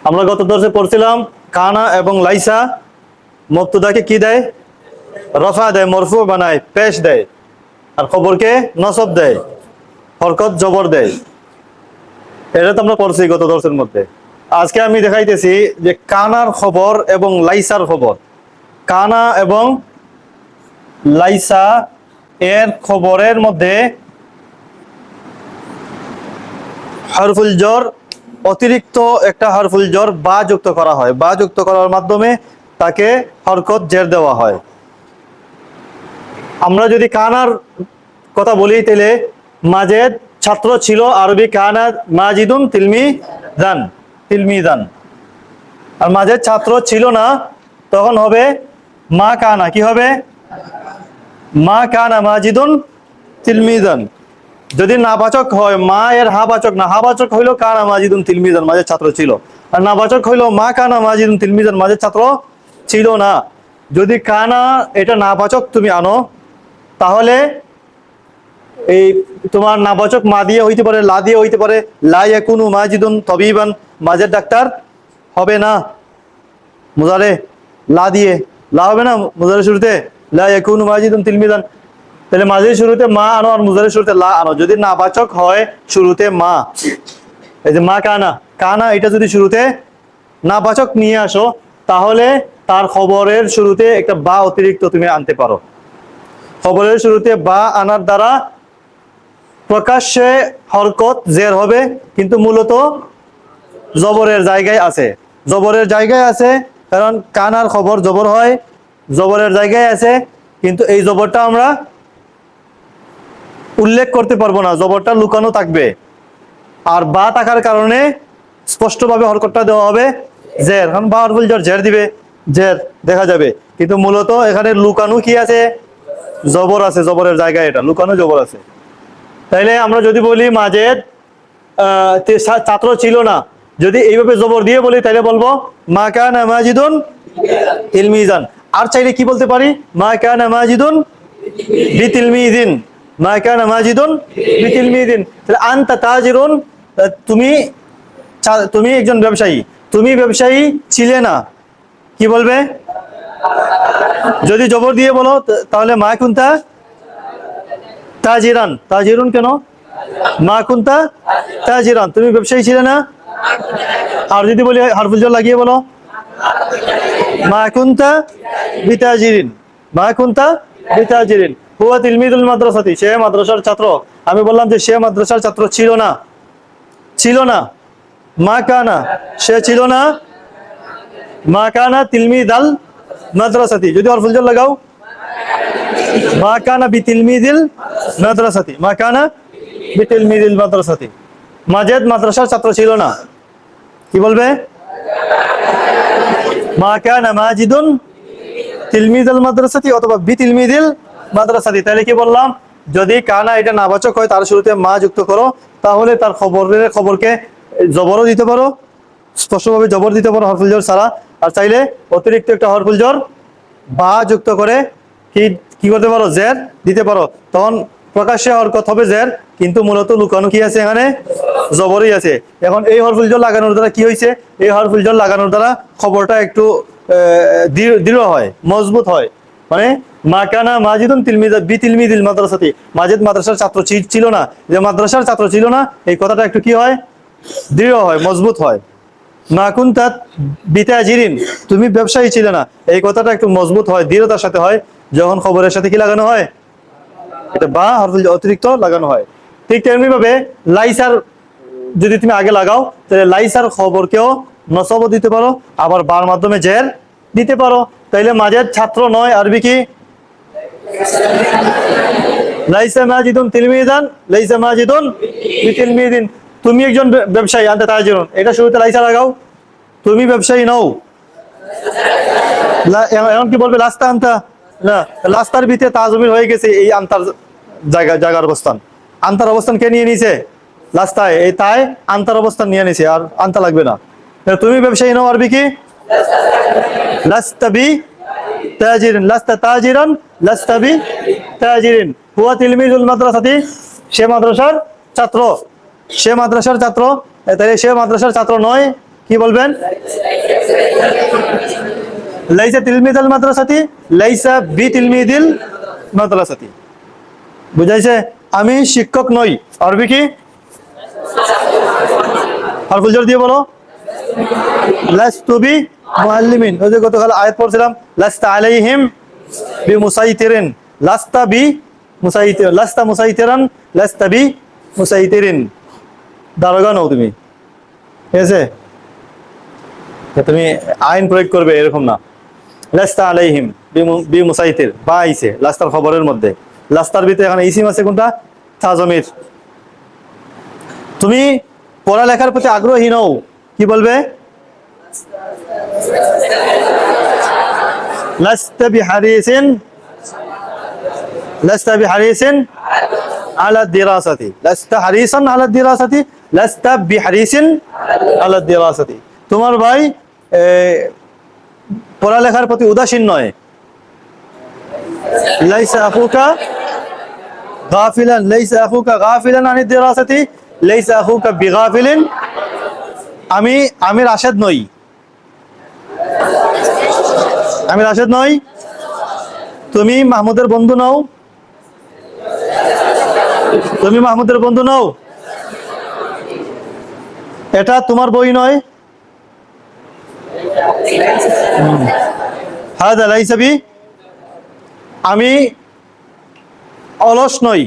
আমরা গত দর্শে পড়ছিলাম কানা এবং লাইসা মুবতাদাকে কি দেয়? রফা দেয়, মরফু বানায়, পেশ দেয়, আর খবরকে নসব দেয়, হরকত জবর দেয়। এটা তো আমরা পড়ছি গত দর্শের মধ্যে। আজকে আমি দেখাইতেছি যে কানার খবর এবং লাইসার খবর। কানা এবং লাইসা এর খবরের মধ্যে হরফুল জর, অতিরিক্ত একটা হরফুল জর বা যুক্ত করা হয়। বা যুক্ত করার মাধ্যমে তাকে হরকত জের দেওয়া হয়। আমরা যদি কানার কথা বলি তাহলে মাজেদ ছাত্র ছিল, আরবি কানা মাজিদুন তিলমিদান, তিলমিদান। আর মাজেদ ছাত্র ছিল না, তখন হবে মা কানা। কি হবে? মা কানা মাজিদুন তিলমিদান। যদি নাবাচক হয়, মা এর হাবাচক না, হাবাচক হইলো কানা মাজিদুন তিলমিদান, মাজেদ ছাত্র ছিল। আর নাবাচক হইলো মা কানা মাজিদুন তিলমিদান, মাজেদ ছাত্র ছিল না। যদি কানা এটা নাবাচক তুমি আনো, তাহলে এই তোমার নাবাচক মা দিয়ে হইতে পারে, লা দিয়ে হইতে পারে। লা ইয়াকুনু মাজিদুন তবিবান, মাজেদ ডাক্তার হবে না। মুজারে লা দিয়ে, লা হবে না মুজারে শুরুতে, লা ইয়াকুনু মাজিদুন তিলমিদান। তাহলে মাঝের শুরুতে মা আনো আর মুজারের শুরুতে লা আনো। যদি নাবাচক হয় শুরুতে মা, এই যে মা কানা, কানা এটা যদি শুরুতে নাবাচক নিয়ে আসো, তাহলে তার খবরের শুরুতে একটা বা অতিরিক্ত তুমি আনতে পারো। খবরের শুরুতে বা আনার দ্বারা প্রকাশ্যে হরকত জের হবে, কিন্তু মূলত জবরের জায়গায় আছে। জবরের জায়গায় আছে, কারণ কানার খবর জবর হয়, জবরের জায়গায় আছে। কিন্তু এই জবরটা আমরা উল্লেখ করতে পারবো না, জবরটা লুকানো থাকবে। আর বা থাকার কারণে স্পষ্টভাবে হরকতটা দেওয়া হবে জের। কারণ বা হরফুল জের, জের দিবে, জের দেখা যাবে। কিন্তু মূলত এখানে লুকানো কি আছে? জবর আছে, জবরের জায়গায় এটা লুকানো জবর আছে। তাইলে আমরা যদি বলি মাজেদ ছাত্র ছিল না, যদি এইভাবে জবর দিয়ে বলি তাহলে বলবো মা কানা মাজিদুন তিলমিজান। আর চাইলে কি বলতে পারি? মা কানা মাজিদুন বিতিলমিদিন, মা কানা মাজিদুন বিতিলমিদিন। তাহলে আনতা তাজিরুন, তুমি তুমি একজন ব্যবসায়ী, তুমি ব্যবসায়ী ছিলে না, কি বলবে? যদি জবর দিয়ে বলো তাহলে মা কুনতা তাজিরান। তাজিরুন কেন? মা কুনতা তাজিরান, তুমি ব্যবসায়ী ছিলে না। আর যদি বলি হরফুল জর লাগিয়ে বলো, মা কুনতা বিতাজিরিন, মা কুনতা বিতাজিরিন। হুয়া তিলমিদুল মাদ্রাসাতি, সে মাদ্রাসার ছাত্র। আমি বললাম যে সে মাদ্রাসার ছাত্র ছিল না, ছিল না। মা কানা, সে ছিল না। মা কানা তিলমিদাল মাদ্রাসাতি, যদি হরফুল জর লাগাও, মা কানা বিতিলমিদিল মাদ্রাসাতি, মা কানা বিতিলমিদিল মাদ্রাসাতি। মাজেদ মাদ্রাসার ছাত্র ছিল না, কি বলবে? মা কানা মাজিদুন তিলমিদাল মাদ্রাসাতি অথবা বিতিলমিদিল মাদ্রাসাতি। তাহলে কি বললাম? যদি কানা এটা নাবাচক হয়, তার শুরুতে মা যুক্ত করো, তাহলে তার খবরকে জবরও দিতে পারো, স্পষ্টভাবে জবর দিতে পারো হরফুল জর ছাড়া। আর চাইলে অতিরিক্ত একটা হরফুল জর বা যুক্ত করে কি করতে পারো? জের দিতে পারো। তখন প্রকাশ্যে হরকত হবে জের, কিন্তু মূলত লুকানো কি আছে? এখানে জবরই আছে। এখন এই হরফুল জর লাগানোর দ্বারা কি হয়েছে? এই হরফুল জর লাগানোর দ্বারা খবরটা একটু দৃঢ় হয়, মজবুত হয়। মানে মা কানা মাজিদুন বিতিলমিদিল মাদ্রাসাতি, মাজেদ মাদ্রাসার ছাত্র ছিল না, যে মাদ্রাসার ছাত্র ছিল না, এই কথাটা একটু কি হয়? দৃঢ় হয়, মজবুত হয়। মা কুনতা বিতাজিরিন, তুমি ব্যবসায়ী ছিলে না, এই কথাটা একটু মজবুত হয়, দৃঢ়তার সাথে হয় যখন খবরের সাথে কি লাগানো হয়? এটা বা হরফুল অতিরিক্ত লাগানো হয়। ঠিক তেমনি ভাবে লাইসার যদি তুমি আগে লাগাও, তাহলে লাইসার খবরকেও নসব দিতে পারো, আবার বার মাধ্যমে জের দিতে পারো। তাইলে মাজেদ ছাত্র নয়, আরবি কি? লাইসা মাজিদুন তিলমিদান, লাইসা মাজিদুন বিতিলমিদিন। তুমি একজন ব্যবসায়ী, আনতা তাজিরুন, এটা শুরুতে লাইসা লাগাও, তুমি ব্যবসায়ী নও। এখন কি বলবে? লাস্তা আনতা না, লাস্তার ভিতরে তাজমির হয়ে গেছে এই আন্তার জায়গার অবস্থান। আন্তার অবস্থান কে নিয়ে নিছে? লাস্তায়, এই তাই আন্তার অবস্থান নিয়ে নিছে, আর আনতা লাগবে না। তুমি ব্যবসায়ী নও, আরবি কি? লাস্তাবি তাজিরিন, লাস্তা তাজিরান, লাস্তাবি তাজিরিন। হুয়া তিলমিজুল মাদ্রাসাতি, সে মাদ্রাসার ছাত্র, সে মাদ্রাসার ছাত্র। তাহলে সে মাদ্রাসার ছাত্র নয়, কি বলবেন? লাইসা তিলমিদাল মাদ্রাসাতি, লাইসা বি তিলমিদিল মাদ্রাসাতি। বুঝাইছে? আমি শিক্ষক নই। আরবি কি? হরফুল জর দিয়ে বলো। লাস্তু বি মুআল্লিমিন। ওই যে গতকাল আয়াত পড়ছিলাম, লাস্তা আলাইহিম বি মুসাইতিরিন। লাস্তা বি মুসাইতির, লাস্তা মুসাইতিরান, লাস্তা বি মুসাইতিরিন। দারোগা নও তুমি, ঠিক আছে? তুমি আইন প্রয়োগ করবে এরকম না। লাস্তা আলাইহিম বি মুসাইতির, বা আইছে লাস্তার খবরের মধ্যে। লাস্তার ভিতরে এখানে ইসিম আছে কোনটা? তাজমির। তুমি পড়ালেখার প্রতি আগ্রহী নও, কি বলবে? লাস্তা বিহারিসিন, লাস্তা বিহারিসিন আলা দিরাসাতি, লাস্তা হারিসান আলা দিরাসাতি, লাস্তা বিহারিসিন আলা দিরাসাতি। তোমার ভাই পড়ালেখার প্রতি উদাসীন নয়। লাইসা আখুকা গাফিলান, লাইসা আখুকা গাফিলান আনি দিরাসাতি, লাইসা আখুকা বিগাফিলিন। আমি রাশেদ নই, আমি রাশেদ নই। তুমি মাহমুদের বন্ধু নও, তুমি মাহমুদের বন্ধু নও। এটা তোমার বই নয়। হাদা লাইসা বি, আমি অলস নই।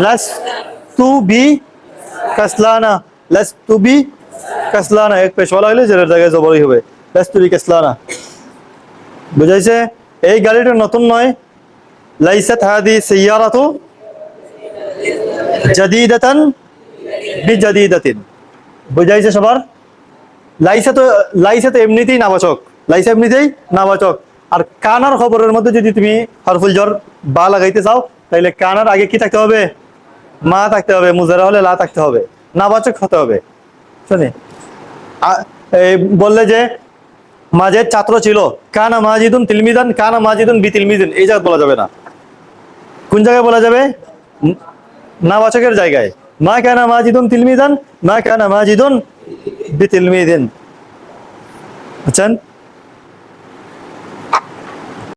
লাস্তু বি কাসলানা, লাস্তু বি কাসলানা। এক পেশ বলা হলে জেরের জায়গায় জবরই হবে, লাস্তু বি কাসলানা। বুঝাইছে? এই গাড়িটা নতুন নয়। লাইসাত হাদি সাইয়ারাতু জাদিদাতান বিজাদিদাতিন। বুঝাইছে সবার? লাইসা তো এমনিতেই নাবাচক, লাইসা এমনিতেই নাবাচক। আর কানার খবরের মধ্যে যদি তুমি হরফুল জর বা লাগাইতে চাও, তাহলে কানার আগে কি থাকতে হবে? মা থাকতে হবে, মুজারা হলে লা থাকতে হবে, নাবাচক হতে হবে। শুনি বললে যে মাঝে ছাত্র ছিল, কানা মাজিদুন তিলমিদান, কানা মাজিদুন বি তিলমিদিন, এই জায়গায় বলা যাবে না। কোন জায়গায় বলা যাবে? নাবাচকের জায়গায়। মা কানা মাজিদুন তিলমিদান, মা কানা মাজিদুন বি তিলমিদিন। বুঝছেন?